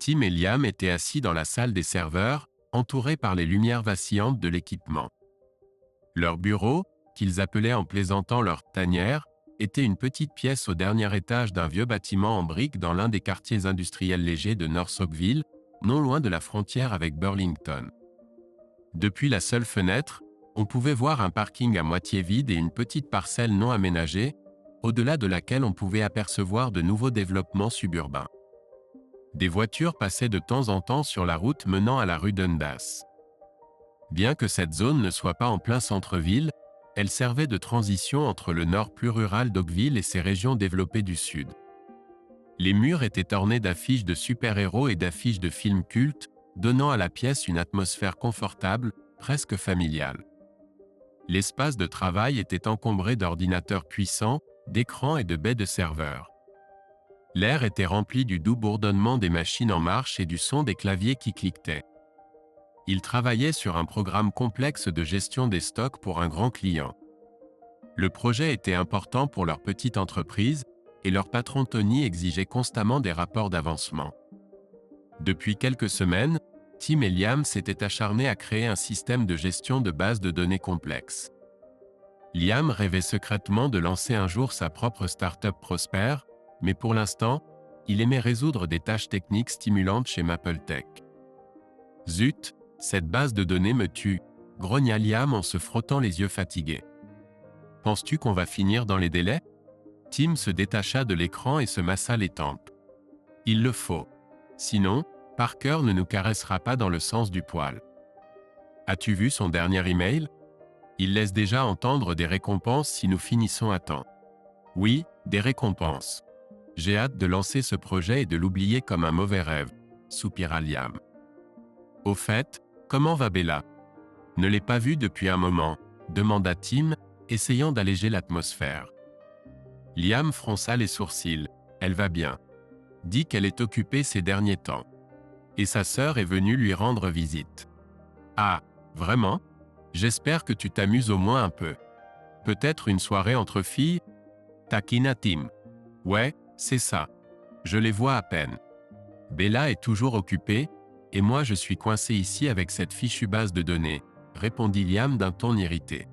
Tim et Liam étaient assis dans la salle des serveurs, entourés par les lumières vacillantes de l'équipement. Leur bureau, qu'ils appelaient en plaisantant leur « tanière », était une petite pièce au dernier étage d'un vieux bâtiment en briques dans l'un des quartiers industriels légers de Norfolkville, non loin de la frontière avec Burlington. Depuis la seule fenêtre, on pouvait voir un parking à moitié vide et une petite parcelle non aménagée, au-delà de laquelle on pouvait apercevoir de nouveaux développements suburbains. Des voitures passaient de temps en temps sur la route menant à la rue Dundas. Bien que cette zone ne soit pas en plein centre-ville, elle servait de transition entre le nord plus rural d'Oakville et ses régions développées du sud. Les murs étaient ornés d'affiches de super-héros et d'affiches de films cultes, donnant à la pièce une atmosphère confortable, presque familiale. L'espace de travail était encombré d'ordinateurs puissants, d'écrans et de baies de serveurs. L'air était rempli du doux bourdonnement des machines en marche et du son des claviers qui cliquetaient. Ils travaillaient sur un programme complexe de gestion des stocks pour un grand client. Le projet était important pour leur petite entreprise, et leur patron Tony exigeait constamment des rapports d'avancement. Depuis quelques semaines, Tim et Liam s'étaient acharnés à créer un système de gestion de bases de données complexe. Liam rêvait secrètement de lancer un jour sa propre start-up prospère, mais pour l'instant, il aimait résoudre des tâches techniques stimulantes chez Mapletech. « Zut, cette base de données me tue », grogna Liam en se frottant les yeux fatigués. « Penses-tu qu'on va finir dans les délais ?» Tim se détacha de l'écran et se massa les tempes. « Il le faut. Sinon, Parker ne nous caressera pas dans le sens du poil. » As-tu vu son dernier email? Il laisse déjà entendre des récompenses si nous finissons à temps. Oui, des récompenses. J'ai hâte de lancer ce projet et de l'oublier comme un mauvais rêve, soupira Liam. Au fait, comment va Bella? Ne l'ai pas vue depuis un moment, demanda Tim, essayant d'alléger l'atmosphère. Liam fronça les sourcils. Elle va bien. Dit qu'elle est occupée ces derniers temps. Et sa sœur est venue lui rendre visite. Ah, vraiment? J'espère que tu t'amuses au moins un peu. Peut-être une soirée entre filles? Taquina Tim. Ouais, c'est ça. Je les vois à peine. Bella est toujours occupée, et moi je suis coincé ici avec cette fichue base de données, répondit Liam d'un ton irrité.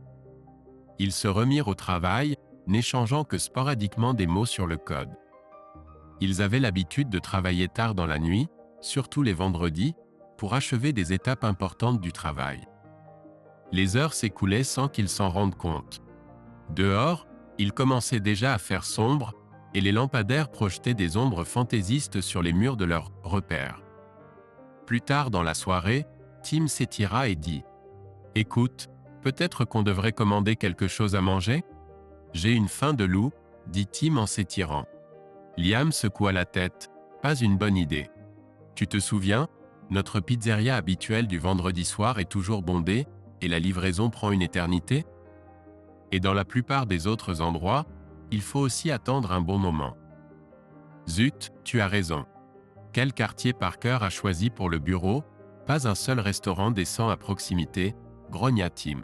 Ils se remirent au travail, n'échangeant que sporadiquement des mots sur le code. Ils avaient l'habitude de travailler tard dans la nuit, surtout les vendredis, pour achever des étapes importantes du travail. Les heures s'écoulaient sans qu'ils s'en rendent compte. Dehors, il commençait déjà à faire sombre, et les lampadaires projetaient des ombres fantaisistes sur les murs de leurs repères. Plus tard dans la soirée, Tim s'étira et dit « Écoute, peut-être qu'on devrait commander quelque chose à manger? J'ai une faim de loup, dit Tim en s'étirant. Liam secoua la tête. Pas une bonne idée. Tu te souviens, notre pizzeria habituelle du vendredi soir est toujours bondée, et la livraison prend une éternité? Et dans la plupart des autres endroits, il faut aussi attendre un bon moment. Zut, tu as raison. Quel quartier Parker a choisi pour le bureau? Pas un seul restaurant décent à proximité, grogna Tim.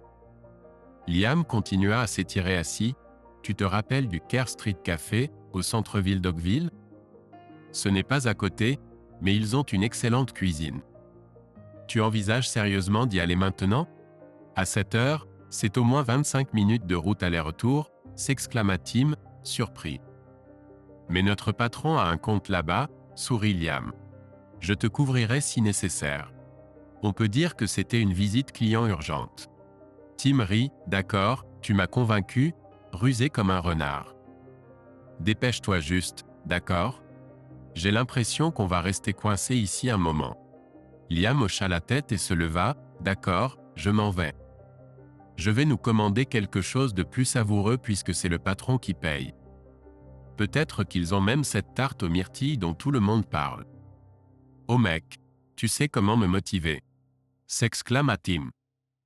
Liam continua à s'étirer assis. Tu te rappelles du Kerr Street Café, au centre-ville d'Oakville? Ce n'est pas à côté, mais ils ont une excellente cuisine. Tu envisages sérieusement d'y aller maintenant? À cette heure, c'est au moins 25 minutes de route aller-retour, s'exclama Tim, surpris. Mais notre patron a un compte là-bas, sourit Liam. Je te couvrirai si nécessaire. On peut dire que c'était une visite client urgente. Tim rit, d'accord, tu m'as convaincu, rusé comme un renard. Dépêche-toi juste, d'accord? J'ai l'impression qu'on va rester coincé ici un moment. Liam hocha la tête et se leva, d'accord, je m'en vais. Je vais nous commander quelque chose de plus savoureux puisque c'est le patron qui paye. Peut-être qu'ils ont même cette tarte aux myrtilles dont tout le monde parle. Oh mec, tu sais comment me motiver. S'exclama Tim.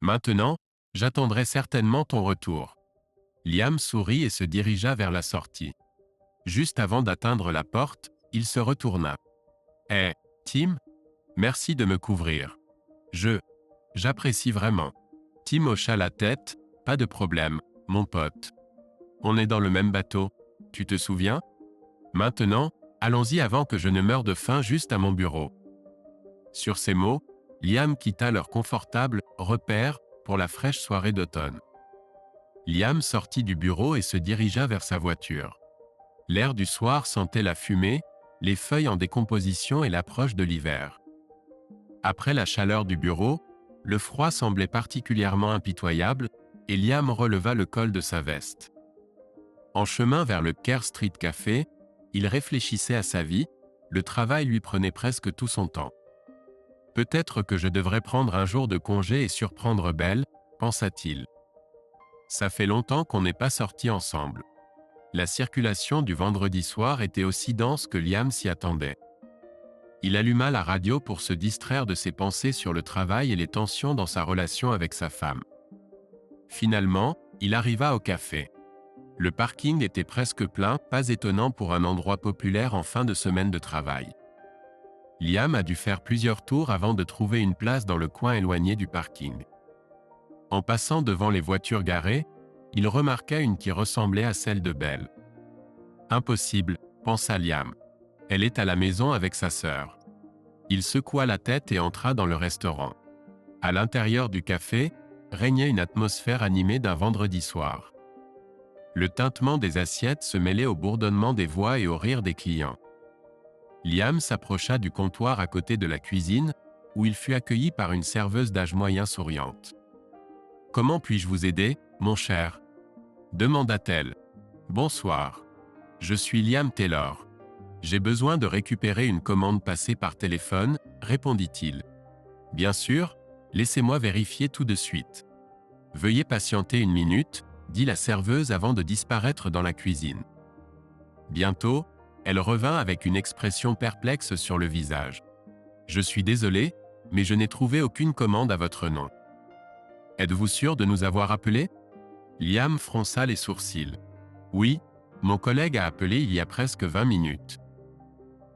Maintenant, j'attendrai certainement ton retour. Liam sourit et se dirigea vers la sortie. Juste avant d'atteindre la porte, il se retourna. Tim? Merci de me couvrir. J'apprécie vraiment. Tim hocha la tête, pas de problème, mon pote. On est dans le même bateau, tu te souviens? Maintenant, allons-y avant que je ne meure de faim juste à mon bureau. Sur ces mots, Liam quitta leur confortable repère pour la fraîche soirée d'automne. Liam sortit du bureau et se dirigea vers sa voiture. L'air du soir sentait la fumée, les feuilles en décomposition et l'approche de l'hiver. Après la chaleur du bureau, le froid semblait particulièrement impitoyable et Liam releva le col de sa veste. En chemin vers le Kerr Street Café, il réfléchissait à sa vie, le travail lui prenait presque tout son temps. Peut-être que je devrais prendre un jour de congé et surprendre Belle, pensa-t-il. Ça fait longtemps qu'on n'est pas sortis ensemble. La circulation du vendredi soir était aussi dense que Liam s'y attendait. Il alluma la radio pour se distraire de ses pensées sur le travail et les tensions dans sa relation avec sa femme. Finalement, il arriva au café. Le parking était presque plein, pas étonnant pour un endroit populaire en fin de semaine de travail. Liam a dû faire plusieurs tours avant de trouver une place dans le coin éloigné du parking. En passant devant les voitures garées, il remarqua une qui ressemblait à celle de Belle. Impossible, pensa Liam. Elle est à la maison avec sa sœur. Il secoua la tête et entra dans le restaurant. À l'intérieur du café, régnait une atmosphère animée d'un vendredi soir. Le tintement des assiettes se mêlait au bourdonnement des voix et au rire des clients. Liam s'approcha du comptoir à côté de la cuisine, où il fut accueilli par une serveuse d'âge moyen souriante. « Comment puis-je vous aider, mon cher ?» demanda-t-elle. « Bonsoir. Je suis Liam Taylor. J'ai besoin de récupérer une commande passée par téléphone, » répondit-il. « Bien sûr, laissez-moi vérifier tout de suite. » « Veuillez patienter une minute, » dit la serveuse avant de disparaître dans la cuisine. Bientôt, elle revint avec une expression perplexe sur le visage. « Je suis désolé, mais je n'ai trouvé aucune commande à votre nom. » « Êtes-vous sûr de nous avoir appelés ?» Liam fronça les sourcils. « Oui, mon collègue a appelé il y a presque 20 minutes.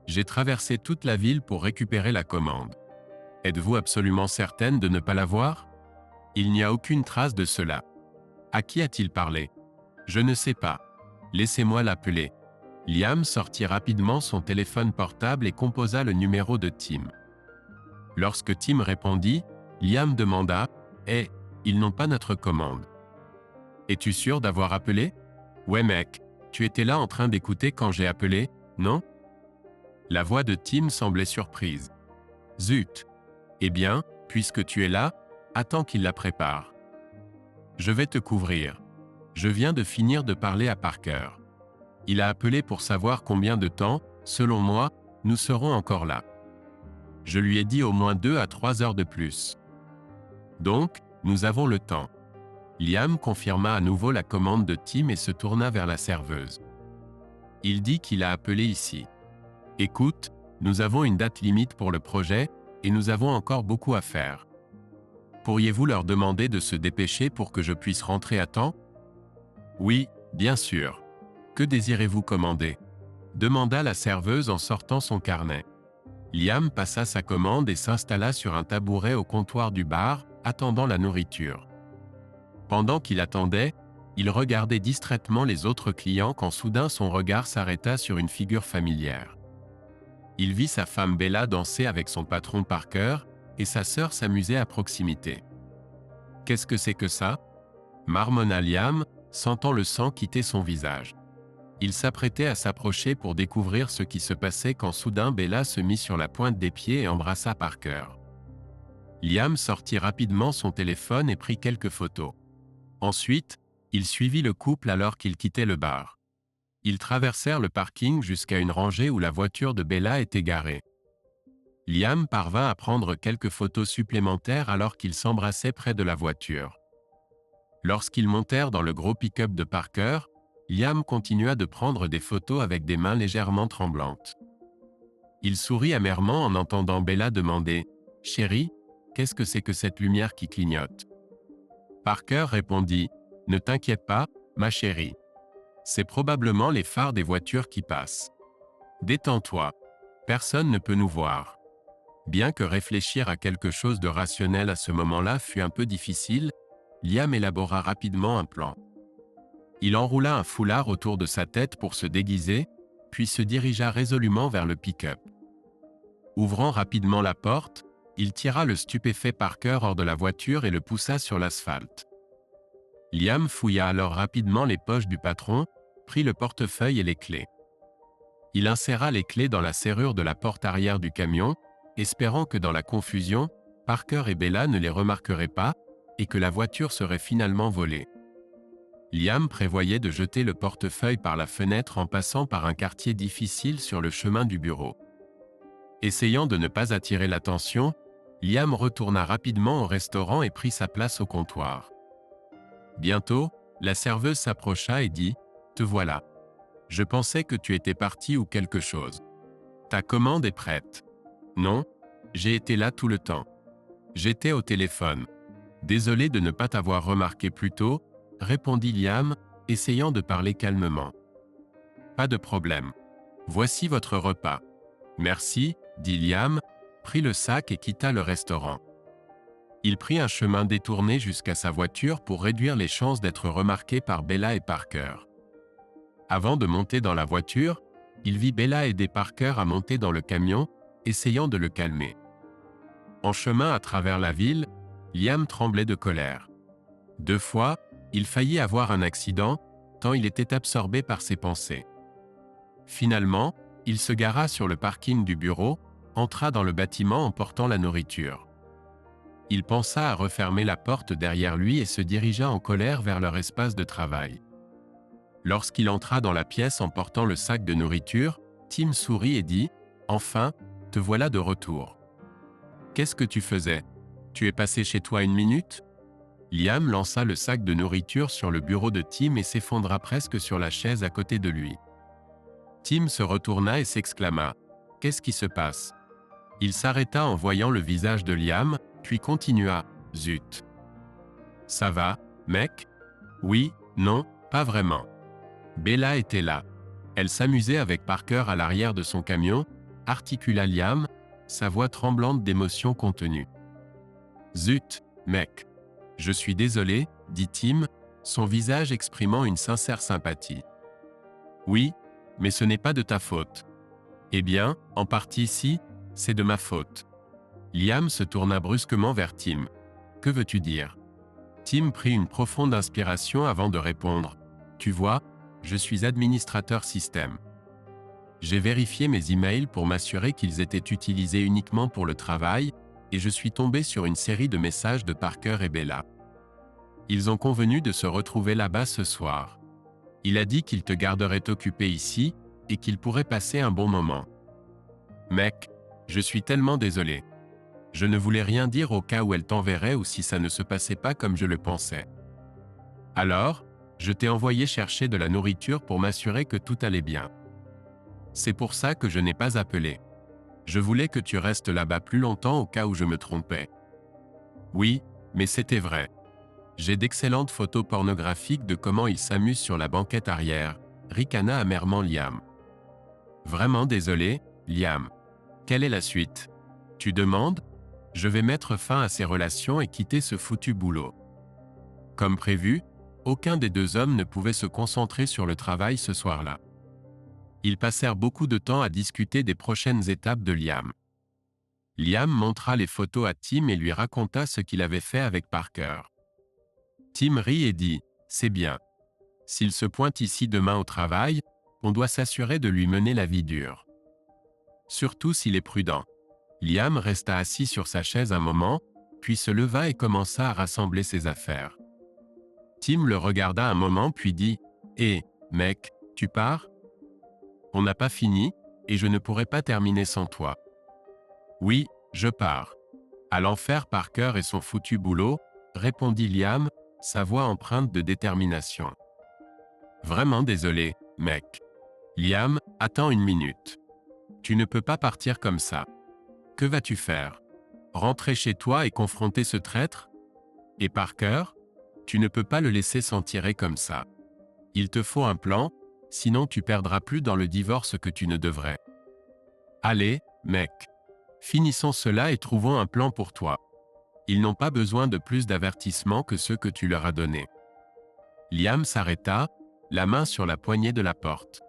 J'ai traversé toute la ville pour récupérer la commande. Êtes-vous absolument certaine de ne pas l'avoir ? Il n'y a aucune trace de cela. À qui a-t-il parlé ? Je ne sais pas. Laissez-moi l'appeler. » Liam sortit rapidement son téléphone portable et composa le numéro de Tim. Lorsque Tim répondit, Liam demanda « Hé, ils n'ont pas notre commande. »« Es-tu sûr d'avoir appelé ? » ?»« Ouais mec, tu étais là en train d'écouter quand j'ai appelé, non ?» La voix de Tim semblait surprise. « Zut ! Eh bien, puisque tu es là, attends qu'il la prépare. Je vais te couvrir. Je viens de finir de parler à Parker. Il a appelé pour savoir combien de temps, selon moi, nous serons encore là. Je lui ai dit au moins 2 à 3 heures de plus. Donc, nous avons le temps. » Liam confirma à nouveau la commande de Tim et se tourna vers la serveuse. Il dit qu'il a appelé ici. « Écoute, nous avons une date limite pour le projet, et nous avons encore beaucoup à faire. Pourriez-vous leur demander de se dépêcher pour que je puisse rentrer à temps ? » ?»« Oui, bien sûr. Que désirez-vous commander ? » demanda la serveuse en sortant son carnet. Liam passa sa commande et s'installa sur un tabouret au comptoir du bar, attendant la nourriture. Pendant qu'il attendait, il regardait distraitement les autres clients quand soudain son regard s'arrêta sur une figure familière. Il vit sa femme Bella danser avec son patron Parker, et sa sœur s'amusait à proximité. « Qu'est-ce que c'est que ça ?» marmonna Liam, sentant le sang quitter son visage. Il s'apprêtait à s'approcher pour découvrir ce qui se passait quand soudain Bella se mit sur la pointe des pieds et embrassa Parker. Liam sortit rapidement son téléphone et prit quelques photos. Ensuite, il suivit le couple alors qu'ils quittaient le bar. Ils traversèrent le parking jusqu'à une rangée où la voiture de Bella était garée. Liam parvint à prendre quelques photos supplémentaires alors qu'ils s'embrassaient près de la voiture. Lorsqu'ils montèrent dans le gros pick-up de Parker, Liam continua de prendre des photos avec des mains légèrement tremblantes. Il sourit amèrement en entendant Bella demander « Chérie, qu'est-ce que c'est que cette lumière qui clignote ?» Parker répondit « Ne t'inquiète pas, ma chérie. C'est probablement les phares des voitures qui passent. Détends-toi. Personne ne peut nous voir. » Bien que réfléchir à quelque chose de rationnel à ce moment-là fût un peu difficile, Liam élabora rapidement un plan. Il enroula un foulard autour de sa tête pour se déguiser, puis se dirigea résolument vers le pick-up. Ouvrant rapidement la porte, Il tira le stupéfait Parker hors de la voiture et le poussa sur l'asphalte. Liam fouilla alors rapidement les poches du patron, prit le portefeuille et les clés. Il inséra les clés dans la serrure de la porte arrière du camion, espérant que dans la confusion, Parker et Bella ne les remarqueraient pas et que la voiture serait finalement volée. Liam prévoyait de jeter le portefeuille par la fenêtre en passant par un quartier difficile sur le chemin du bureau. Essayant de ne pas attirer l'attention, Liam retourna rapidement au restaurant et prit sa place au comptoir. Bientôt, la serveuse s'approcha et dit « Te voilà. Je pensais que tu étais parti ou quelque chose. Ta commande est prête. » « Non, j'ai été là tout le temps. J'étais au téléphone. Désolé de ne pas t'avoir remarqué plus tôt, répondit Liam, essayant de parler calmement. Pas de problème. Voici votre repas. Merci, dit Liam, prit le sac et quitta le restaurant. Il prit un chemin détourné jusqu'à sa voiture pour réduire les chances d'être remarqué par Bella et Parker. Avant de monter dans la voiture, il vit Bella aider Parker à monter dans le camion, essayant de le calmer. En chemin à travers la ville, Liam tremblait de colère. 2 fois, il faillit avoir un accident, tant il était absorbé par ses pensées. Finalement, il se gara sur le parking du bureau, entra dans le bâtiment en portant la nourriture. Il pensa à refermer la porte derrière lui et se dirigea en colère vers leur espace de travail. Lorsqu'il entra dans la pièce en portant le sac de nourriture, Tim sourit et dit « Enfin, te voilà de retour. Qu'est-ce que tu faisais? Tu es passé chez toi 1 minute ?» Liam lança le sac de nourriture sur le bureau de Tim et s'effondra presque sur la chaise à côté de lui. Tim se retourna et s'exclama « Qu'est-ce qui se passe ?» Il s'arrêta en voyant le visage de Liam, puis continua « Zut. Ça va, mec? Oui, non, pas vraiment. » Bella était là. Elle s'amusait avec Parker à l'arrière de son camion, articula Liam, sa voix tremblante d'émotion contenue. « Zut, mec. Je suis désolé, dit Tim, son visage exprimant une sincère sympathie. Oui, mais ce n'est pas de ta faute. Eh bien, en partie si, c'est de ma faute. Liam se tourna brusquement vers Tim. Que veux-tu dire? Tim prit une profonde inspiration avant de répondre. Tu vois, je suis administrateur système. J'ai vérifié mes emails pour m'assurer qu'ils étaient utilisés uniquement pour le travail, et je suis tombé sur une série de messages de Parker et Bella. Ils ont convenu de se retrouver là-bas ce soir. Il a dit qu'il te garderait occupé ici, et qu'il pourrait passer un bon moment. Mec, je suis tellement désolé. Je ne voulais rien dire au cas où elle t'enverrait ou si ça ne se passait pas comme je le pensais. Alors, je t'ai envoyé chercher de la nourriture pour m'assurer que tout allait bien. C'est pour ça que je n'ai pas appelé. Je voulais que tu restes là-bas plus longtemps au cas où je me trompais. Oui, mais c'était vrai. J'ai d'excellentes photos pornographiques de comment il s'amuse sur la banquette arrière, ricana amèrement Liam. Vraiment désolé, Liam. Quelle est la suite? Tu demandes? Je vais mettre fin à ces relations et quitter ce foutu boulot. Comme prévu, aucun des 2 hommes ne pouvait se concentrer sur le travail ce soir-là. Ils passèrent beaucoup de temps à discuter des prochaines étapes de Liam. Liam montra les photos à Tim et lui raconta ce qu'il avait fait avec Parker. Tim rit et dit « C'est bien. S'il se pointe ici demain au travail, on doit s'assurer de lui mener la vie dure. Surtout s'il est prudent. » Liam resta assis sur sa chaise un moment, puis se leva et commença à rassembler ses affaires. Tim le regarda un moment puis dit « Hé, mec, tu pars? On n'a pas fini, et je ne pourrai pas terminer sans toi. » Oui, je pars. À l'enfer Parker et son foutu boulot, répondit Liam, sa voix empreinte de détermination. Vraiment désolé, mec. Liam, attends 1 minute. Tu ne peux pas partir comme ça. Que vas-tu faire? Rentrer chez toi et confronter ce traître? Et Parker? Tu ne peux pas le laisser s'en tirer comme ça. Il te faut un plan, sinon tu perdras plus dans le divorce que tu ne devrais. Allez, mec. Finissons cela et trouvons un plan pour toi. Ils n'ont pas besoin de plus d'avertissements que ceux que tu leur as donnés. Liam s'arrêta, la main sur la poignée de la porte.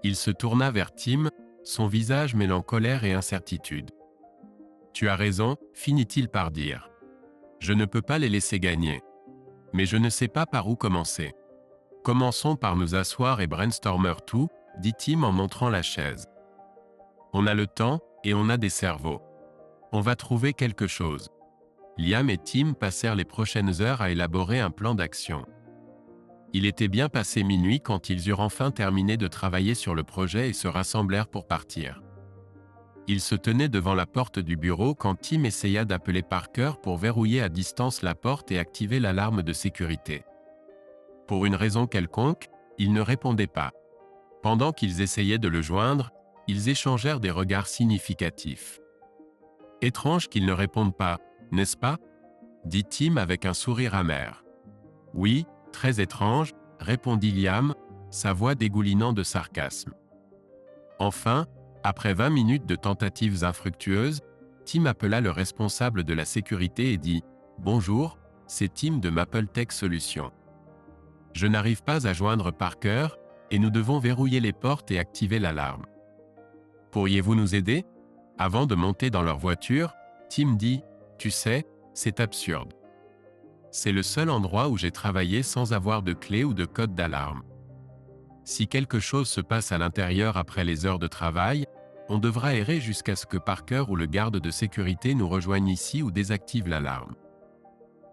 Il se tourna vers Tim, son visage mêlant colère et incertitude. « Tu as raison, finit-il par dire. Je ne peux pas les laisser gagner. Mais je ne sais pas par où commencer. Commençons par nous asseoir et brainstormer tout, dit Tim en montrant la chaise. On a le temps, et on a des cerveaux. On va trouver quelque chose. Liam et Tim passèrent les prochaines heures à élaborer un plan d'action. Il était bien passé minuit quand ils eurent enfin terminé de travailler sur le projet et se rassemblèrent pour partir. Ils se tenaient devant la porte du bureau quand Tim essaya d'appeler Parker pour verrouiller à distance la porte et activer l'alarme de sécurité. Pour une raison quelconque, il ne répondait pas. Pendant qu'ils essayaient de le joindre, ils échangèrent des regards significatifs. « Étrange qu'il ne réponde pas, n'est-ce pas ?» dit Tim avec un sourire amer. « Oui, très étrange, » répondit Liam, sa voix dégoulinant de sarcasme. Enfin, après 20 minutes de tentatives infructueuses, Tim appela le responsable de la sécurité et dit « Bonjour, c'est Tim de Mapletech Solutions. Je n'arrive pas à joindre Parker, et nous devons verrouiller les portes et activer l'alarme. Pourriez-vous nous aider ?» Avant de monter dans leur voiture, Tim dit « Tu sais, c'est absurde. C'est le seul endroit où j'ai travaillé sans avoir de clé ou de code d'alarme. Si quelque chose se passe à l'intérieur après les heures de travail, on devra errer jusqu'à ce que Parker ou le garde de sécurité nous rejoigne ici ou désactive l'alarme. »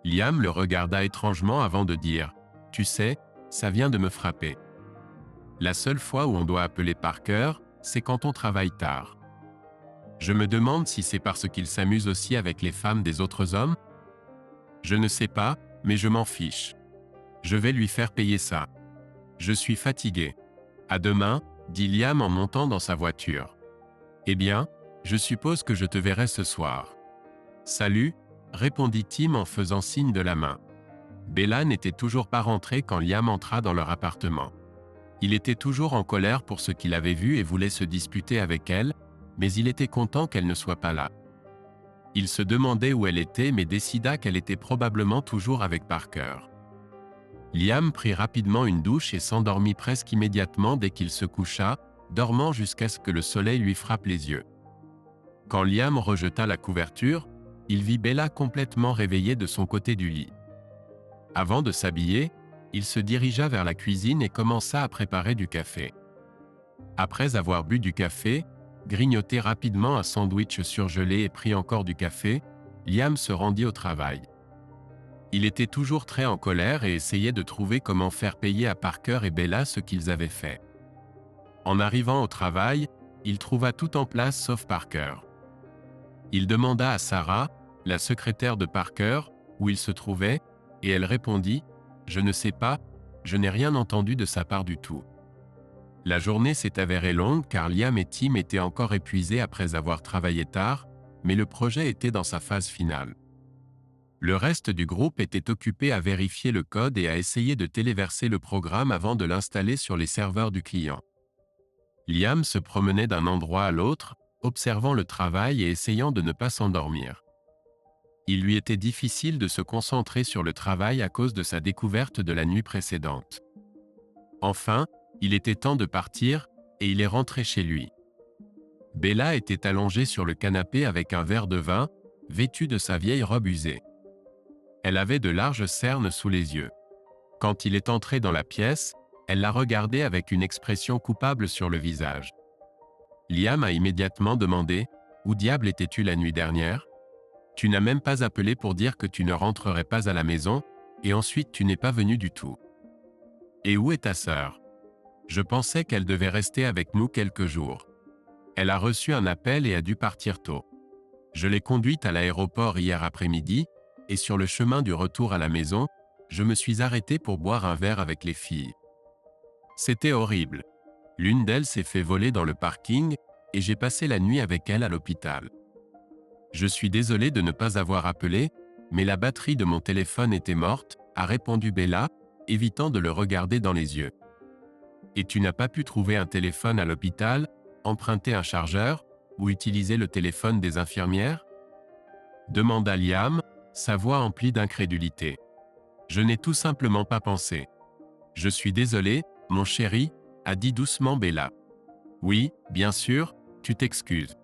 Liam le regarda étrangement avant de dire « Tu sais, ça vient de me frapper. La seule fois où on doit appeler Parker, c'est quand on travaille tard. Je me demande si c'est parce qu'il s'amuse aussi avec les femmes des autres hommes. Je ne sais pas, mais je m'en fiche. Je vais lui faire payer ça. Je suis fatigué. À demain, dit Liam en montant dans sa voiture. Eh bien, je suppose que je te verrai ce soir. Salut, répondit Tim en faisant signe de la main. Bella n'était toujours pas rentrée quand Liam entra dans leur appartement. Il était toujours en colère pour ce qu'il avait vu et voulait se disputer avec elle, mais il était content qu'elle ne soit pas là. Il se demandait où elle était mais décida qu'elle était probablement toujours avec Parker. Liam prit rapidement une douche et s'endormit presque immédiatement dès qu'il se coucha, dormant jusqu'à ce que le soleil lui frappe les yeux. Quand Liam rejeta la couverture, il vit Bella complètement réveillée de son côté du lit. Avant de s'habiller, il se dirigea vers la cuisine et commença à préparer du café. Après avoir bu du café, grignoté rapidement un sandwich surgelé et pris encore du café, Liam se rendit au travail. Il était toujours très en colère et essayait de trouver comment faire payer à Parker et Bella ce qu'ils avaient fait. En arrivant au travail, il trouva tout en place sauf Parker. Il demanda à Sarah, la secrétaire de Parker, où il se trouvait, et elle répondit « Je ne sais pas, je n'ai rien entendu de sa part du tout. » La journée s'est avérée longue car Liam et Tim étaient encore épuisés après avoir travaillé tard, mais le projet était dans sa phase finale. Le reste du groupe était occupé à vérifier le code et à essayer de téléverser le programme avant de l'installer sur les serveurs du client. Liam se promenait d'un endroit à l'autre, observant le travail et essayant de ne pas s'endormir. Il lui était difficile de se concentrer sur le travail à cause de sa découverte de la nuit précédente. Enfin, il était temps de partir, et il est rentré chez lui. Bella était allongée sur le canapé avec un verre de vin, vêtue de sa vieille robe usée. Elle avait de larges cernes sous les yeux. Quand il est entré dans la pièce, elle la regardait avec une expression coupable sur le visage. Liam a immédiatement demandé « Où diable étais-tu la nuit dernière ? Tu n'as même pas appelé pour dire que tu ne rentrerais pas à la maison, et ensuite tu n'es pas venu du tout. Et où est ta sœur ? Je pensais qu'elle devait rester avec nous quelques jours. Elle a reçu un appel et a dû partir tôt. Je l'ai conduite à l'aéroport hier après-midi, et sur le chemin du retour à la maison, je me suis arrêté pour boire un verre avec les filles. C'était horrible. L'une d'elles s'est fait voler dans le parking, et j'ai passé la nuit avec elle à l'hôpital. Je suis désolé de ne pas avoir appelé, mais la batterie de mon téléphone était morte, a répondu Bella, évitant de le regarder dans les yeux. Et tu n'as pas pu trouver un téléphone à l'hôpital, emprunter un chargeur, ou utiliser le téléphone des infirmières ? Demanda Liam, sa voix emplie d'incrédulité. Je n'ai tout simplement pas pensé. Je suis désolé, mon chéri, a dit doucement Bella. Oui, bien sûr, tu t'excuses.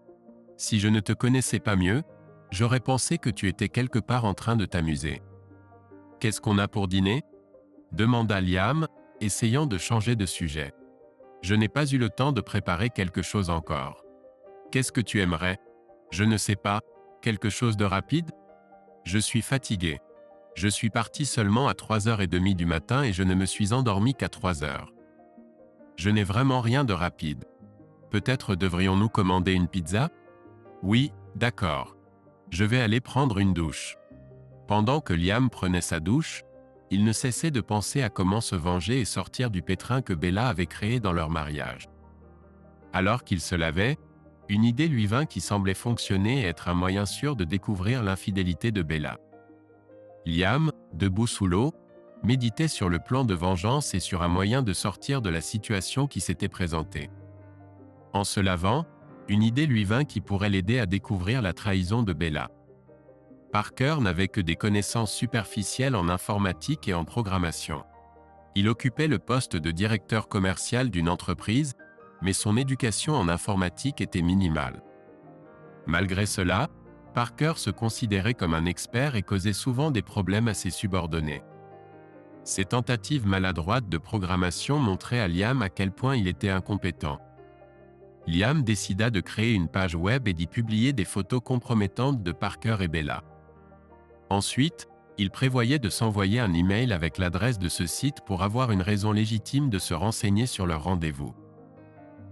Si je ne te connaissais pas mieux, J'aurais pensé que tu étais quelque part en train de t'amuser. Qu'est-ce qu'on a pour dîner? Demanda Liam, essayant de changer de sujet. Je n'ai pas eu le temps de préparer quelque chose encore. Qu'est-ce que tu aimerais? Je ne sais pas. Quelque chose de rapide? Je suis fatigué. Je suis parti seulement à 3h30 du matin et je ne me suis endormi qu'à 3h. Je n'ai vraiment rien de rapide. Peut-être devrions-nous commander une pizza? Oui, d'accord. Je vais aller prendre une douche. Pendant que Liam prenait sa douche, il ne cessait de penser à comment se venger et sortir du pétrin que Bella avait créé dans leur mariage. Alors qu'il se lavait, une idée lui vint qui semblait fonctionner et être un moyen sûr de découvrir l'infidélité de Bella. Liam, debout sous l'eau, méditait sur le plan de vengeance et sur un moyen de sortir de la situation qui s'était présentée. En se lavant, une idée lui vint qui pourrait l'aider à découvrir la trahison de Bella. Parker n'avait que des connaissances superficielles en informatique et en programmation. Il occupait le poste de directeur commercial d'une entreprise, mais son éducation en informatique était minimale. Malgré cela, Parker se considérait comme un expert et causait souvent des problèmes à ses subordonnés. Ses tentatives maladroites de programmation montraient à Liam à quel point il était incompétent. Liam décida de créer une page web et d'y publier des photos compromettantes de Parker et Bella. Ensuite, il prévoyait de s'envoyer un email avec l'adresse de ce site pour avoir une raison légitime de se renseigner sur leur rendez-vous.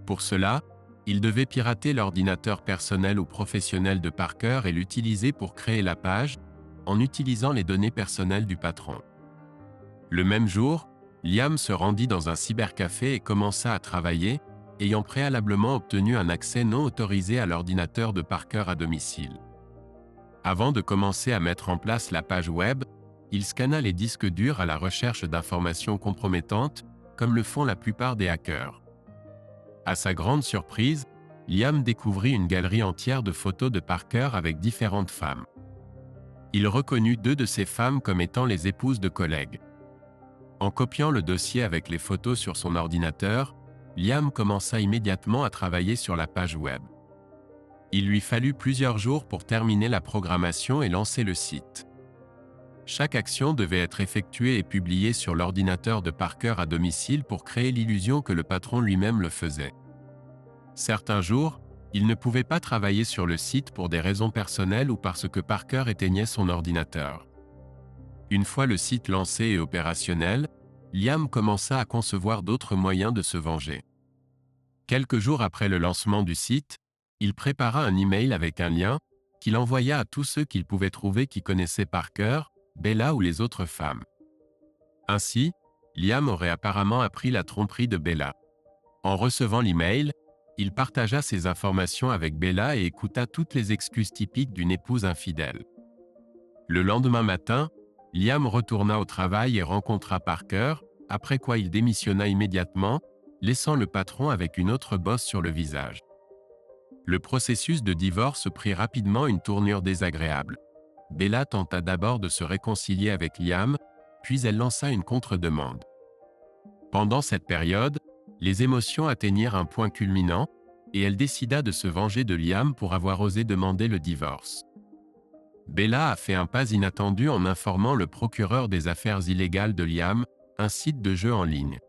Pour cela, il devait pirater l'ordinateur personnel ou professionnel de Parker et l'utiliser pour créer la page, en utilisant les données personnelles du patron. Le même jour, Liam se rendit dans un cybercafé et commença à travailler, ayant préalablement obtenu un accès non autorisé à l'ordinateur de Parker à domicile. Avant de commencer à mettre en place la page web, il scanna les disques durs à la recherche d'informations compromettantes, comme le font la plupart des hackers. À sa grande surprise, Liam découvrit une galerie entière de photos de Parker avec différentes femmes. Il reconnut 2 de ces femmes comme étant les épouses de collègues. En copiant le dossier avec les photos sur son ordinateur, Liam commença immédiatement à travailler sur la page web. Il lui fallut plusieurs jours pour terminer la programmation et lancer le site. Chaque action devait être effectuée et publiée sur l'ordinateur de Parker à domicile pour créer l'illusion que le patron lui-même le faisait. Certains jours, il ne pouvait pas travailler sur le site pour des raisons personnelles ou parce que Parker éteignait son ordinateur. Une fois le site lancé et opérationnel, Liam commença à concevoir d'autres moyens de se venger. Quelques jours après le lancement du site, il prépara un email avec un lien qu'il envoya à tous ceux qu'il pouvait trouver qui connaissaient Parker, Bella ou les autres femmes. Ainsi, Liam aurait apparemment appris la tromperie de Bella. En recevant l'email, il partagea ses informations avec Bella et écouta toutes les excuses typiques d'une épouse infidèle. Le lendemain matin, Liam retourna au travail et rencontra Parker, après quoi il démissionna immédiatement, laissant le patron avec une autre bosse sur le visage. Le processus de divorce prit rapidement une tournure désagréable. Bella tenta d'abord de se réconcilier avec Liam, puis elle lança une contre-demande. Pendant cette période, les émotions atteignirent un point culminant, et elle décida de se venger de Liam pour avoir osé demander le divorce. Bella a fait un pas inattendu en informant le procureur des affaires illégales de Liam, un site de jeux en ligne.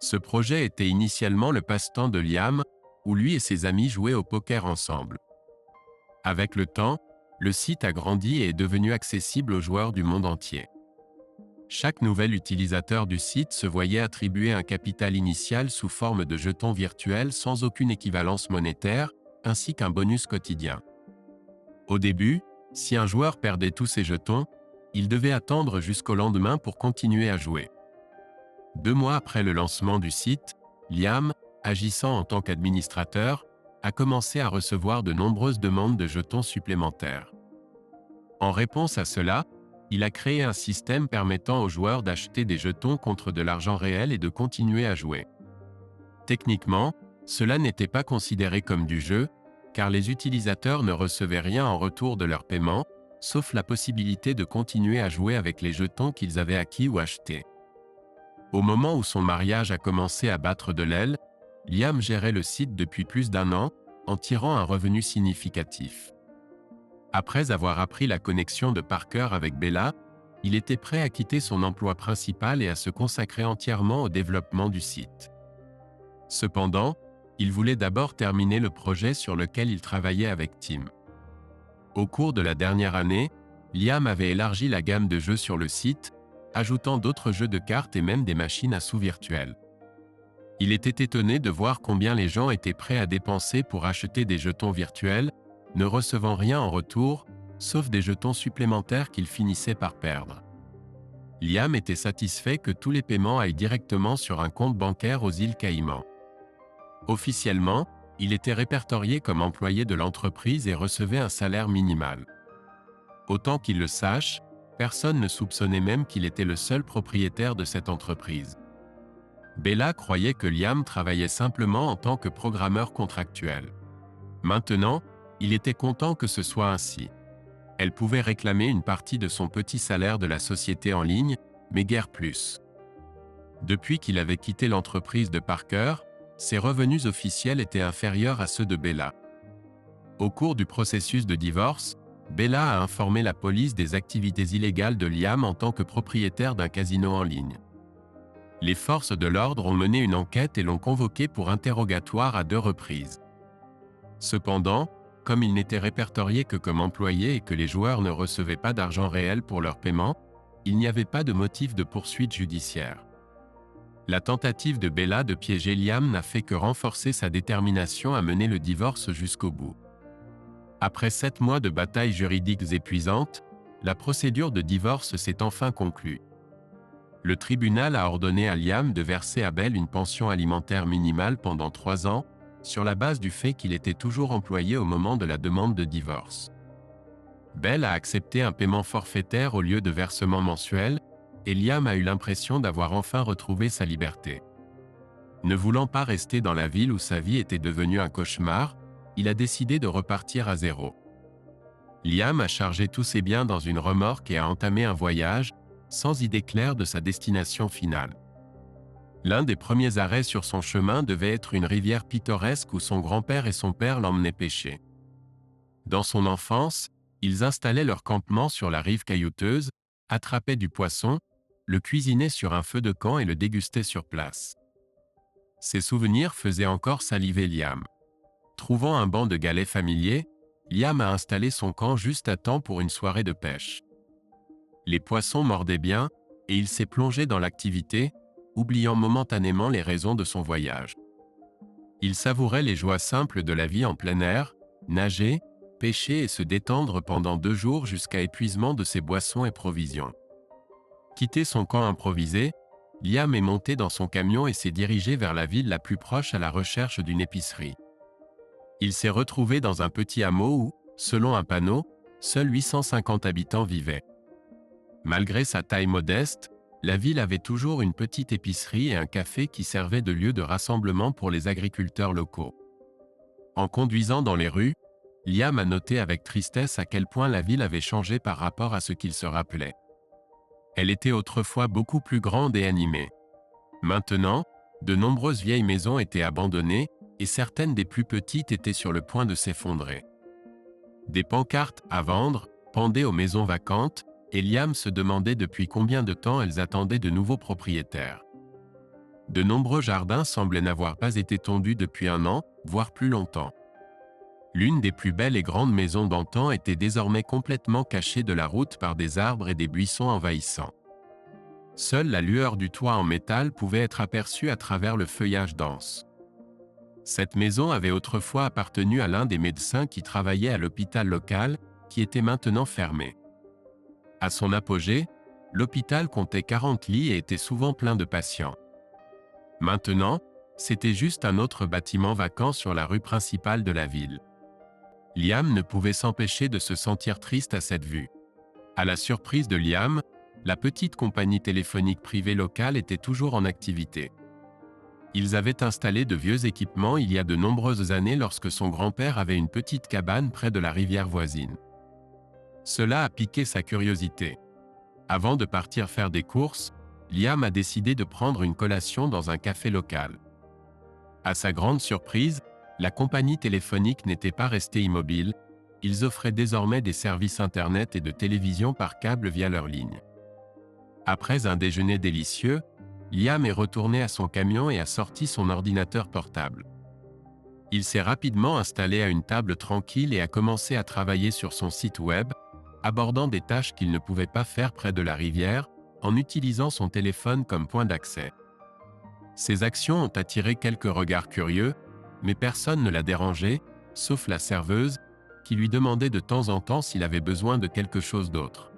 Ce projet était initialement le passe-temps de Liam, où lui et ses amis jouaient au poker ensemble. Avec le temps, le site a grandi et est devenu accessible aux joueurs du monde entier. Chaque nouvel utilisateur du site se voyait attribuer un capital initial sous forme de jetons virtuels sans aucune équivalence monétaire, ainsi qu'un bonus quotidien. Au début, si un joueur perdait tous ses jetons, il devait attendre jusqu'au lendemain pour continuer à jouer. 2 mois après le lancement du site, Liam, agissant en tant qu'administrateur, a commencé à recevoir de nombreuses demandes de jetons supplémentaires. En réponse à cela, il a créé un système permettant aux joueurs d'acheter des jetons contre de l'argent réel et de continuer à jouer. Techniquement, cela n'était pas considéré comme du jeu, car les utilisateurs ne recevaient rien en retour de leur paiement, sauf la possibilité de continuer à jouer avec les jetons qu'ils avaient acquis ou achetés. Au moment où son mariage a commencé à battre de l'aile, Liam gérait le site depuis plus d'1 an, en tirant un revenu significatif. Après avoir appris la connexion de Parker avec Bella, il était prêt à quitter son emploi principal et à se consacrer entièrement au développement du site. Cependant, il voulait d'abord terminer le projet sur lequel il travaillait avec Tim. Au cours de la dernière année, Liam avait élargi la gamme de jeux sur le site, ajoutant d'autres jeux de cartes et même des machines à sous virtuelles. Il était étonné de voir combien les gens étaient prêts à dépenser pour acheter des jetons virtuels, ne recevant rien en retour, sauf des jetons supplémentaires qu'ils finissaient par perdre. Liam était satisfait que tous les paiements aillent directement sur un compte bancaire aux îles Caïmans. Officiellement, il était répertorié comme employé de l'entreprise et recevait un salaire minimal. Autant qu'il le sache, personne ne soupçonnait même qu'il était le seul propriétaire de cette entreprise. Bella croyait que Liam travaillait simplement en tant que programmeur contractuel. Maintenant, il était content que ce soit ainsi. Elle pouvait réclamer une partie de son petit salaire de la société en ligne, mais guère plus. Depuis qu'il avait quitté l'entreprise de Parker, ses revenus officiels étaient inférieurs à ceux de Bella. Au cours du processus de divorce, Bella a informé la police des activités illégales de Liam en tant que propriétaire d'un casino en ligne. Les forces de l'ordre ont mené une enquête et l'ont convoqué pour interrogatoire à 2 reprises. Cependant, comme il n'était répertorié que comme employé et que les joueurs ne recevaient pas d'argent réel pour leur paiement, il n'y avait pas de motif de poursuite judiciaire. La tentative de Bella de piéger Liam n'a fait que renforcer sa détermination à mener le divorce jusqu'au bout. Après 7 mois de batailles juridiques épuisantes, la procédure de divorce s'est enfin conclue. Le tribunal a ordonné à Liam de verser à Belle une pension alimentaire minimale pendant 3 ans, sur la base du fait qu'il était toujours employé au moment de la demande de divorce. Belle a accepté un paiement forfaitaire au lieu de versement mensuel, et Liam a eu l'impression d'avoir enfin retrouvé sa liberté. Ne voulant pas rester dans la ville où sa vie était devenue un cauchemar, il a décidé de repartir à zéro. Liam a chargé tous ses biens dans une remorque et a entamé un voyage, sans idée claire de sa destination finale. L'un des premiers arrêts sur son chemin devait être une rivière pittoresque où son grand-père et son père l'emmenaient pêcher. Dans son enfance, ils installaient leur campement sur la rive caillouteuse, attrapaient du poisson, le cuisinaient sur un feu de camp et le dégustaient sur place. Ces souvenirs faisaient encore saliver Liam. Trouvant un banc de galets familier, Liam a installé son camp juste à temps pour une soirée de pêche. Les poissons mordaient bien, et il s'est plongé dans l'activité, oubliant momentanément les raisons de son voyage. Il savourait les joies simples de la vie en plein air, nager, pêcher et se détendre pendant 2 jours jusqu'à épuisement de ses boissons et provisions. Quitté son camp improvisé, Liam est monté dans son camion et s'est dirigé vers la ville la plus proche à la recherche d'une épicerie. Il s'est retrouvé dans un petit hameau où, selon un panneau, seuls 850 habitants vivaient. Malgré sa taille modeste, la ville avait toujours une petite épicerie et un café qui servaient de lieu de rassemblement pour les agriculteurs locaux. En conduisant dans les rues, Liam a noté avec tristesse à quel point la ville avait changé par rapport à ce qu'il se rappelait. Elle était autrefois beaucoup plus grande et animée. Maintenant, de nombreuses vieilles maisons étaient abandonnées et certaines des plus petites étaient sur le point de s'effondrer. Des pancartes à vendre pendaient aux maisons vacantes, et Liam se demandait depuis combien de temps elles attendaient de nouveaux propriétaires. De nombreux jardins semblaient n'avoir pas été tondus depuis 1 an, voire plus longtemps. L'une des plus belles et grandes maisons d'antan était désormais complètement cachée de la route par des arbres et des buissons envahissants. Seule la lueur du toit en métal pouvait être aperçue à travers le feuillage dense. Cette maison avait autrefois appartenu à l'un des médecins qui travaillait à l'hôpital local, qui était maintenant fermé. À son apogée, l'hôpital comptait 40 lits et était souvent plein de patients. Maintenant, c'était juste un autre bâtiment vacant sur la rue principale de la ville. Liam ne pouvait s'empêcher de se sentir triste à cette vue. À la surprise de Liam, la petite compagnie téléphonique privée locale était toujours en activité. Ils avaient installé de vieux équipements il y a de nombreuses années lorsque son grand-père avait une petite cabane près de la rivière voisine. Cela a piqué sa curiosité. Avant de partir faire des courses, Liam a décidé de prendre une collation dans un café local. À sa grande surprise, la compagnie téléphonique n'était pas restée immobile, ils offraient désormais des services Internet et de télévision par câble via leur ligne. Après un déjeuner délicieux, Liam est retourné à son camion et a sorti son ordinateur portable. Il s'est rapidement installé à une table tranquille et a commencé à travailler sur son site web, abordant des tâches qu'il ne pouvait pas faire près de la rivière, en utilisant son téléphone comme point d'accès. Ses actions ont attiré quelques regards curieux, mais personne ne l'a dérangé, sauf la serveuse, qui lui demandait de temps en temps s'il avait besoin de quelque chose d'autre.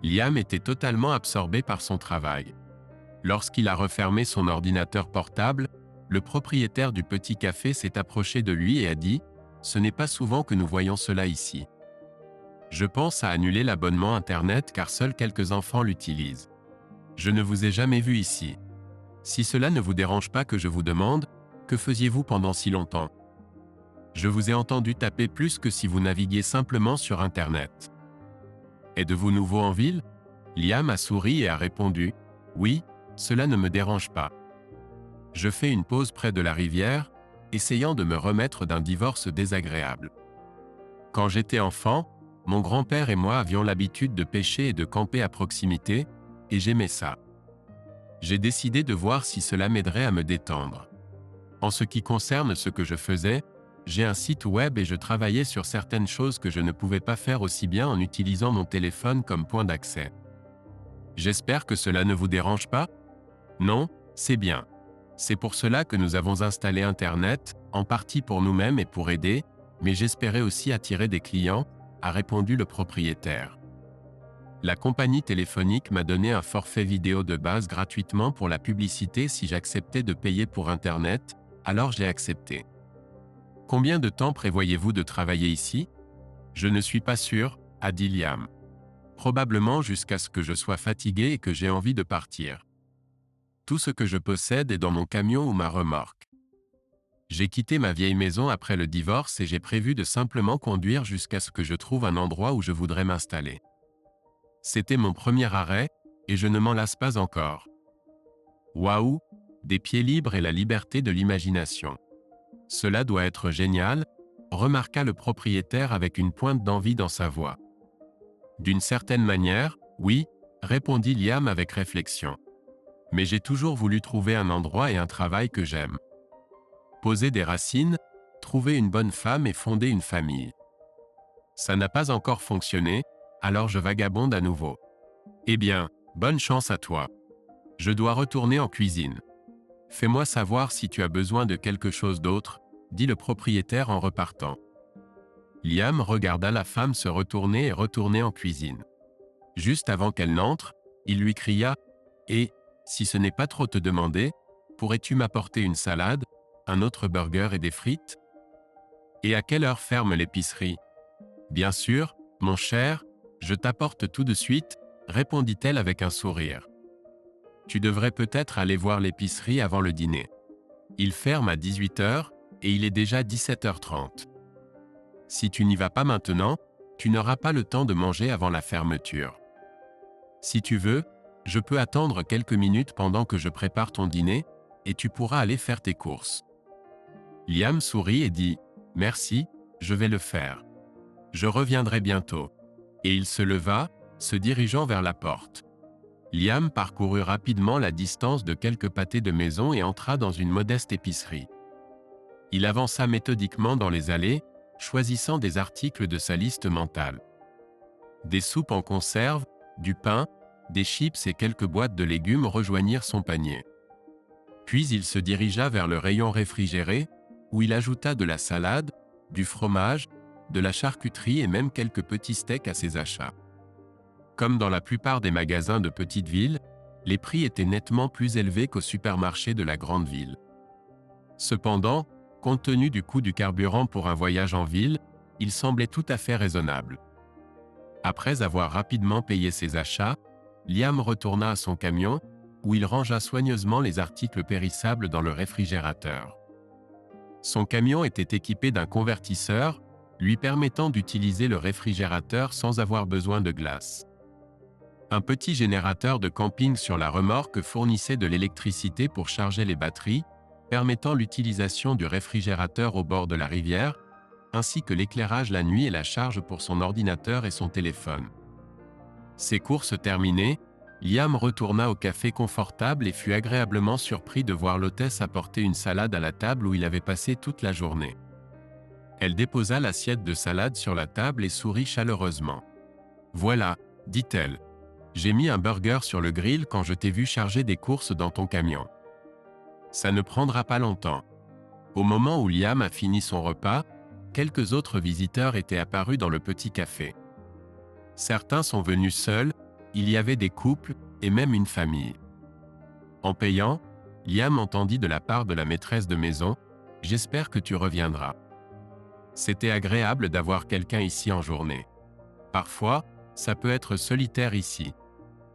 Liam était totalement absorbé par son travail. Lorsqu'il a refermé son ordinateur portable, le propriétaire du petit café s'est approché de lui et a dit « Ce n'est pas souvent que nous voyons cela ici. Je pense à annuler l'abonnement Internet car seuls quelques enfants l'utilisent. Je ne vous ai jamais vu ici. Si cela ne vous dérange pas que je vous demande, que faisiez-vous pendant si longtemps? Je vous ai entendu taper plus que si vous naviguiez simplement sur Internet. Êtes-vous nouveau en ville ?» Liam a souri et a répondu « Oui, cela ne me dérange pas. Je fais une pause près de la rivière, essayant de me remettre d'un divorce désagréable. Quand j'étais enfant, mon grand-père et moi avions l'habitude de pêcher et de camper à proximité, et j'aimais ça. J'ai décidé de voir si cela m'aiderait à me détendre. En ce qui concerne ce que je faisais, j'ai un site web et je travaillais sur certaines choses que je ne pouvais pas faire aussi bien en utilisant mon téléphone comme point d'accès. J'espère que cela ne vous dérange pas? Non, c'est bien. C'est pour cela que nous avons installé Internet, en partie pour nous-mêmes et pour aider, mais j'espérais aussi attirer des clients, a répondu le propriétaire. La compagnie téléphonique m'a donné un forfait vidéo de base gratuitement pour la publicité si j'acceptais de payer pour Internet, alors j'ai accepté. Combien de temps prévoyez-vous de travailler ici? Je ne suis pas sûr, a dit Liam. Probablement jusqu'à ce que je sois fatigué et que j'ai envie de partir. Tout ce que je possède est dans mon camion ou ma remorque. J'ai quitté ma vieille maison après le divorce et j'ai prévu de simplement conduire jusqu'à ce que je trouve un endroit où je voudrais m'installer. C'était mon premier arrêt, et je ne m'en lasse pas encore. Waouh, des pieds libres et la liberté de l'imagination. Cela doit être génial, remarqua le propriétaire avec une pointe d'envie dans sa voix. D'une certaine manière, oui, répondit Liam avec réflexion. Mais j'ai toujours voulu trouver un endroit et un travail que j'aime. Poser des racines, trouver une bonne femme et fonder une famille. Ça n'a pas encore fonctionné, alors je vagabonde à nouveau. Eh bien, bonne chance à toi. Je dois retourner en cuisine. Fais-moi savoir si tu as besoin de quelque chose d'autre, dit le propriétaire en repartant. Liam regarda la femme se retourner et retourner en cuisine. Juste avant qu'elle n'entre, il lui cria « Et, si ce n'est pas trop te demander, pourrais-tu m'apporter une salade, un autre burger et des frites? Et à quelle heure ferme l'épicerie? Bien sûr, mon cher, je t'apporte tout de suite, répondit-elle avec un sourire. Tu devrais peut-être aller voir l'épicerie avant le dîner. Il ferme à 18h et il est déjà 17h30. Si tu n'y vas pas maintenant, tu n'auras pas le temps de manger avant la fermeture. Si tu veux, je peux attendre quelques minutes pendant que je prépare ton dîner, et tu pourras aller faire tes courses. Liam sourit et dit « Merci, je vais le faire. Je reviendrai bientôt. » Et il se leva, se dirigeant vers la porte. Liam parcourut rapidement la distance de quelques pâtés de maison et entra dans une modeste épicerie. Il avança méthodiquement dans les allées, choisissant des articles de sa liste mentale. Des soupes en conserve, du pain, des chips et quelques boîtes de légumes rejoignirent son panier. Puis il se dirigea vers le rayon réfrigéré, où il ajouta de la salade, du fromage, de la charcuterie et même quelques petits steaks à ses achats. Comme dans la plupart des magasins de petites villes, les prix étaient nettement plus élevés qu'au supermarché de la grande ville. Cependant, compte tenu du coût du carburant pour un voyage en ville, il semblait tout à fait raisonnable. Après avoir rapidement payé ses achats, Liam retourna à son camion, où il rangea soigneusement les articles périssables dans le réfrigérateur. Son camion était équipé d'un convertisseur, lui permettant d'utiliser le réfrigérateur sans avoir besoin de glace. Un petit générateur de camping sur la remorque fournissait de l'électricité pour charger les batteries, permettant l'utilisation du réfrigérateur au bord de la rivière, ainsi que l'éclairage la nuit et la charge pour son ordinateur et son téléphone. Ses courses terminées, Liam retourna au café confortable et fut agréablement surpris de voir l'hôtesse apporter une salade à la table où il avait passé toute la journée. Elle déposa l'assiette de salade sur la table et sourit chaleureusement. « Voilà, dit-elle. J'ai mis un burger sur le grill quand je t'ai vu charger des courses dans ton camion. Ça ne prendra pas longtemps. » Au moment où Liam a fini son repas, quelques autres visiteurs étaient apparus dans le petit café. Certains sont venus seuls, il y avait des couples et même une famille. En payant, Liam entendit de la part de la maîtresse de maison « J'espère que tu reviendras. » C'était agréable d'avoir quelqu'un ici en journée. Parfois, ça peut être solitaire ici.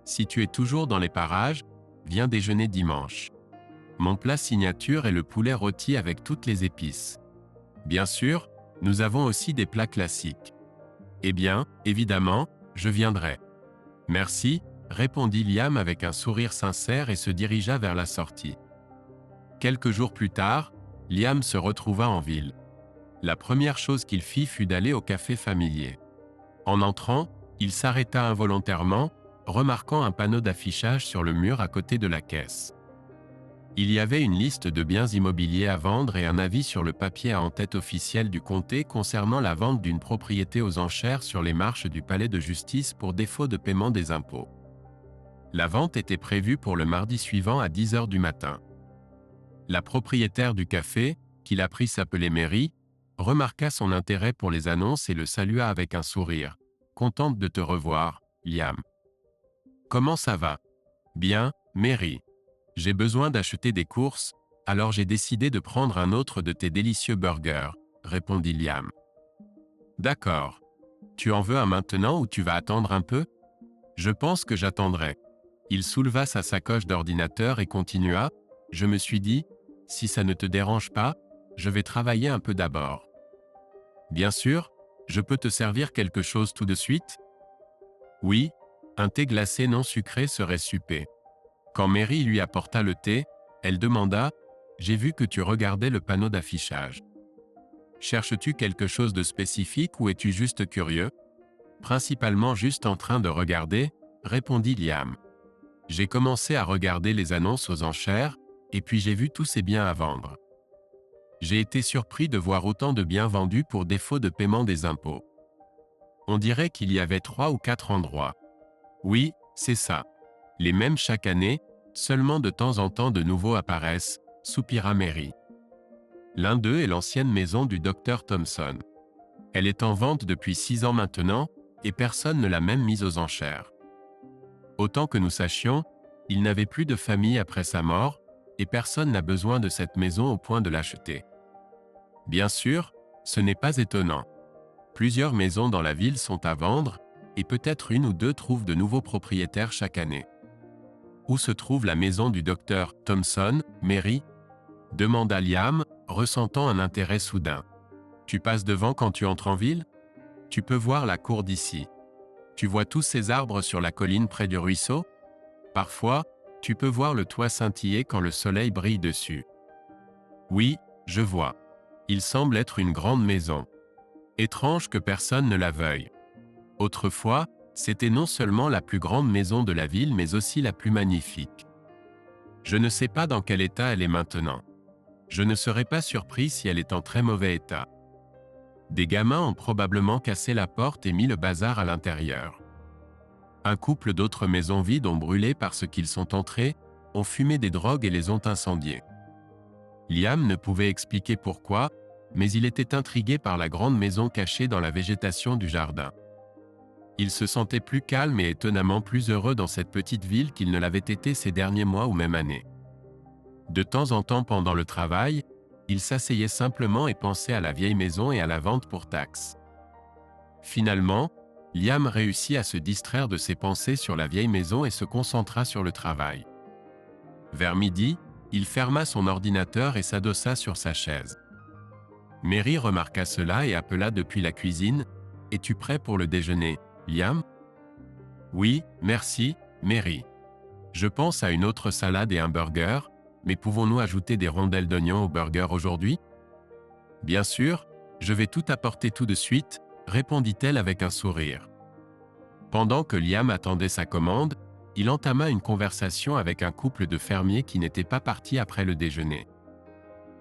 Si tu es toujours dans les parages, viens déjeuner dimanche. Mon plat signature est le poulet rôti avec toutes les épices. Bien sûr, nous avons aussi des plats classiques. Eh bien, évidemment, je viendrai. Merci, répondit Liam avec un sourire sincère et se dirigea vers la sortie. Quelques jours plus tard, Liam se retrouva en ville. La première chose qu'il fit fut d'aller au café familier. En entrant, il s'arrêta involontairement, remarquant un panneau d'affichage sur le mur à côté de la caisse. Il y avait une liste de biens immobiliers à vendre et un avis sur le papier à en-tête officiel du comté concernant la vente d'une propriété aux enchères sur les marches du palais de justice pour défaut de paiement des impôts. La vente était prévue pour le mardi suivant à 10 heures du matin. La propriétaire du café, qu'il apprit s'appeler Mary, remarqua son intérêt pour les annonces et le salua avec un sourire. « Contente de te revoir, Liam. »« Comment ça va ? » ?»« Bien, Mary. J'ai besoin d'acheter des courses, alors j'ai décidé de prendre un autre de tes délicieux burgers, » répondit Liam. « D'accord. Tu en veux un maintenant ou tu vas attendre un peu ? » ?»« Je pense que j'attendrai. » Il souleva sa sacoche d'ordinateur et continua. « Je me suis dit, si ça ne te dérange pas, je vais travailler un peu d'abord. » « Bien sûr, je peux te servir quelque chose tout de suite ? » « Oui, un thé glacé non sucré serait super. » Quand Mary lui apporta le thé, elle demanda « J'ai vu que tu regardais le panneau d'affichage. Cherches-tu quelque chose de spécifique ou es-tu juste curieux ? » « Principalement juste en train de regarder, » répondit Liam. « J'ai commencé à regarder les annonces aux enchères, et puis j'ai vu tous ces biens à vendre. J'ai été surpris de voir autant de biens vendus pour défaut de paiement des impôts. On dirait qu'il y avait 3 ou 4 endroits. Oui, c'est ça. Les mêmes chaque année, seulement de temps en temps de nouveaux apparaissent, soupira Mary. L'un d'eux est l'ancienne maison du docteur Thompson. Elle est en vente depuis 6 ans maintenant, et personne ne l'a même mise aux enchères. Autant que nous sachions, il n'avait plus de famille après sa mort, et personne n'a besoin de cette maison au point de l'acheter. Bien sûr, ce n'est pas étonnant. Plusieurs maisons dans la ville sont à vendre, et peut-être 1 ou 2 trouvent de nouveaux propriétaires chaque année. Où se trouve la maison du docteur Thompson, Mary ? Demanda Liam, ressentant un intérêt soudain. Tu passes devant quand tu entres en ville ? Tu peux voir la cour d'ici. Tu vois tous ces arbres sur la colline près du ruisseau ? Parfois, tu peux voir le toit scintiller quand le soleil brille dessus. Oui, je vois. Il semble être une grande maison. Étrange que personne ne la veuille. Autrefois, c'était non seulement la plus grande maison de la ville mais aussi la plus magnifique. Je ne sais pas dans quel état elle est maintenant. Je ne serais pas surpris si elle est en très mauvais état. Des gamins ont probablement cassé la porte et mis le bazar à l'intérieur. Un couple d'autres maisons vides ont brûlé parce qu'ils sont entrés, ont fumé des drogues et les ont incendiées. Liam ne pouvait expliquer pourquoi, mais il était intrigué par la grande maison cachée dans la végétation du jardin. Il se sentait plus calme et étonnamment plus heureux dans cette petite ville qu'il ne l'avait été ces derniers mois ou même années. De temps en temps pendant le travail, il s'asseyait simplement et pensait à la vieille maison et à la vente pour taxes. Finalement, Liam réussit à se distraire de ses pensées sur la vieille maison et se concentra sur le travail. Vers midi, il ferma son ordinateur et s'adossa sur sa chaise. Mary remarqua cela et appela depuis la cuisine « Es-tu prêt pour le déjeuner, Liam ?»« Oui, merci, Mary. Je pense à une autre salade et un burger, mais pouvons-nous ajouter des rondelles d'oignon au burger aujourd'hui ?»« Bien sûr, Je vais tout apporter tout de suite, répondit-elle avec un sourire. Pendant que Liam attendait sa commande, il entama une conversation avec un couple de fermiers qui n'étaient pas partis après le déjeuner.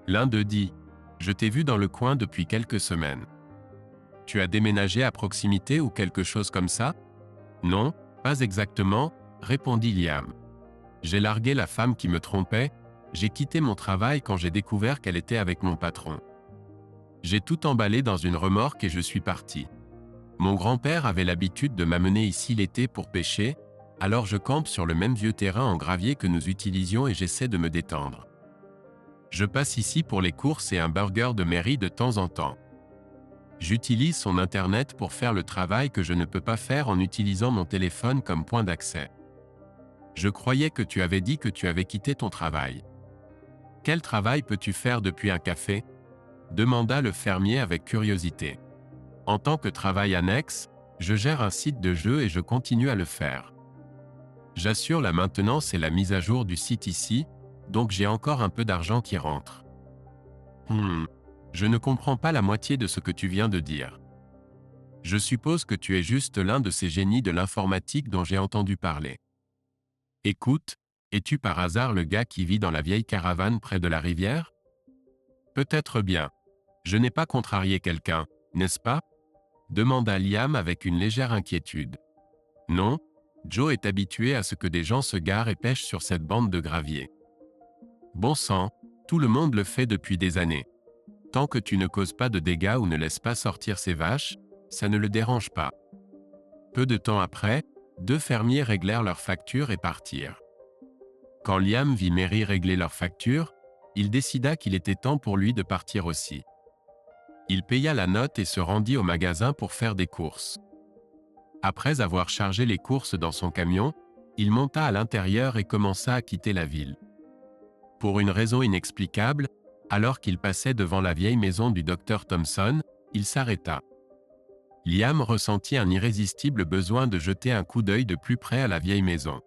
L'un d'eux dit : « Je t'ai vu dans le coin depuis quelques semaines. Tu as déménagé à proximité ou quelque chose comme ça ? » Non, pas exactement, répondit Liam. J'ai largué la femme qui me trompait, j'ai quitté mon travail quand j'ai découvert qu'elle était avec mon patron. J'ai tout emballé dans une remorque et je suis parti. Mon grand-père avait l'habitude de m'amener ici l'été pour pêcher, alors je campe sur le même vieux terrain en gravier que nous utilisions et j'essaie de me détendre. Je passe ici pour les courses et un burger de mairie de temps en temps. J'utilise son Internet pour faire le travail que je ne peux pas faire en utilisant mon téléphone comme point d'accès. Je croyais que tu avais dit que tu avais quitté ton travail. Quel travail peux-tu faire depuis un café ? Demanda le fermier avec curiosité. En tant que travail annexe, je gère un site de jeu et je continue à le faire. J'assure la maintenance et la mise à jour du site ici, donc j'ai encore un peu d'argent qui rentre. Je ne comprends pas la moitié de ce que tu viens de dire. Je suppose que tu es juste l'un de ces génies de l'informatique dont j'ai entendu parler. Écoute, es-tu par hasard le gars qui vit dans la vieille caravane près de la rivière ? Peut-être bien. Je n'ai pas contrarié quelqu'un, n'est-ce pas ? Demanda Liam avec une légère inquiétude. Non, Joe est habitué à ce que des gens se garent et pêchent sur cette bande de gravier. Bon sang, tout le monde le fait depuis des années. Tant que tu ne causes pas de dégâts ou ne laisses pas sortir ses vaches, ça ne le dérange pas. Peu de temps après, 2 fermiers réglèrent leurs factures et partirent. Quand Liam vit Mary régler leurs factures, il décida qu'il était temps pour lui de partir aussi. Il paya la note et se rendit au magasin pour faire des courses. Après avoir chargé les courses dans son camion, il monta à l'intérieur et commença à quitter la ville. Pour une raison inexplicable, alors qu'il passait devant la vieille maison du docteur Thompson, il s'arrêta. Liam ressentit un irrésistible besoin de jeter un coup d'œil de plus près à la vieille maison.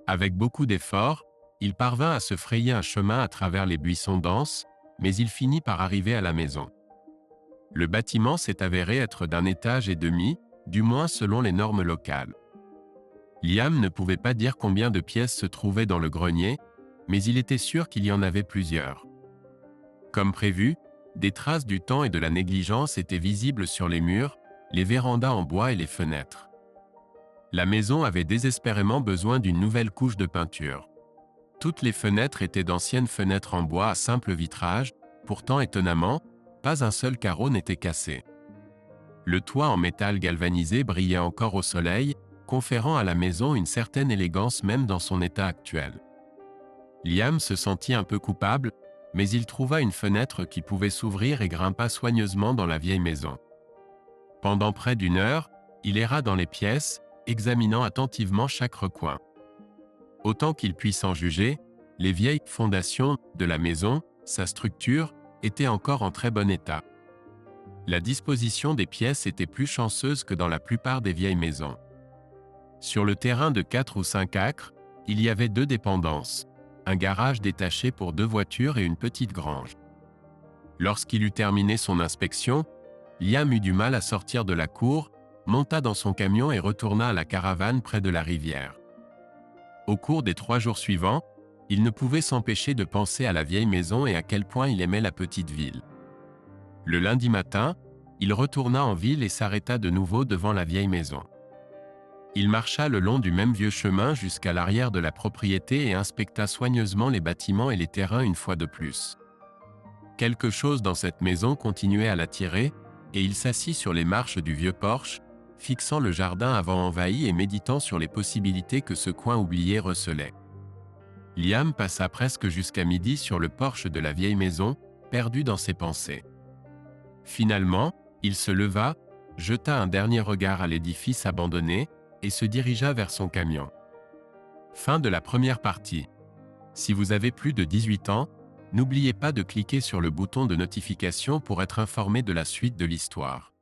Avec beaucoup d'efforts, il parvint à se frayer un chemin à travers les buissons denses, mais il finit par arriver à la maison. Le bâtiment s'est avéré être d'1,5 étages, du moins selon les normes locales. Liam ne pouvait pas dire combien de pièces se trouvaient dans le grenier, mais il était sûr qu'il y en avait plusieurs. Comme prévu, des traces du temps et de la négligence étaient visibles sur les murs, les vérandas en bois et les fenêtres. La maison avait désespérément besoin d'une nouvelle couche de peinture. Toutes les fenêtres étaient d'anciennes fenêtres en bois à simple vitrage, pourtant étonnamment, pas un seul carreau n'était cassé. Le toit en métal galvanisé brillait encore au soleil, conférant à la maison une certaine élégance même dans son état actuel. Liam se sentit un peu coupable, mais il trouva une fenêtre qui pouvait s'ouvrir et grimpa soigneusement dans la vieille maison. Pendant près d'1 heure, il erra dans les pièces, examinant attentivement chaque recoin. Autant qu'il puisse en juger, les vieilles fondations de la maison, sa structure, étaient encore en très bon état. La disposition des pièces était plus chanceuse que dans la plupart des vieilles maisons. Sur le terrain de 4 ou 5 acres, il y avait 2 dépendances, un garage détaché pour 2 voitures et une petite grange. Lorsqu'il eut terminé son inspection, Liam eut du mal à sortir de la cour, monta dans son camion et retourna à la caravane près de la rivière. Au cours des 3 jours suivants, il ne pouvait s'empêcher de penser à la vieille maison et à quel point il aimait la petite ville. Le lundi matin, il retourna en ville et s'arrêta de nouveau devant la vieille maison. Il marcha le long du même vieux chemin jusqu'à l'arrière de la propriété et inspecta soigneusement les bâtiments et les terrains une fois de plus. Quelque chose dans cette maison continuait à l'attirer, et il s'assit sur les marches du vieux porche, fixant le jardin avant envahi et méditant sur les possibilités que ce coin oublié recelait. Liam passa presque jusqu'à midi sur le porche de la vieille maison, perdu dans ses pensées. Finalement, il se leva, jeta un dernier regard à l'édifice abandonné et se dirigea vers son camion. Fin de la première partie. Si vous avez plus de 18 ans, n'oubliez pas de cliquer sur le bouton de notification pour être informé de la suite de l'histoire.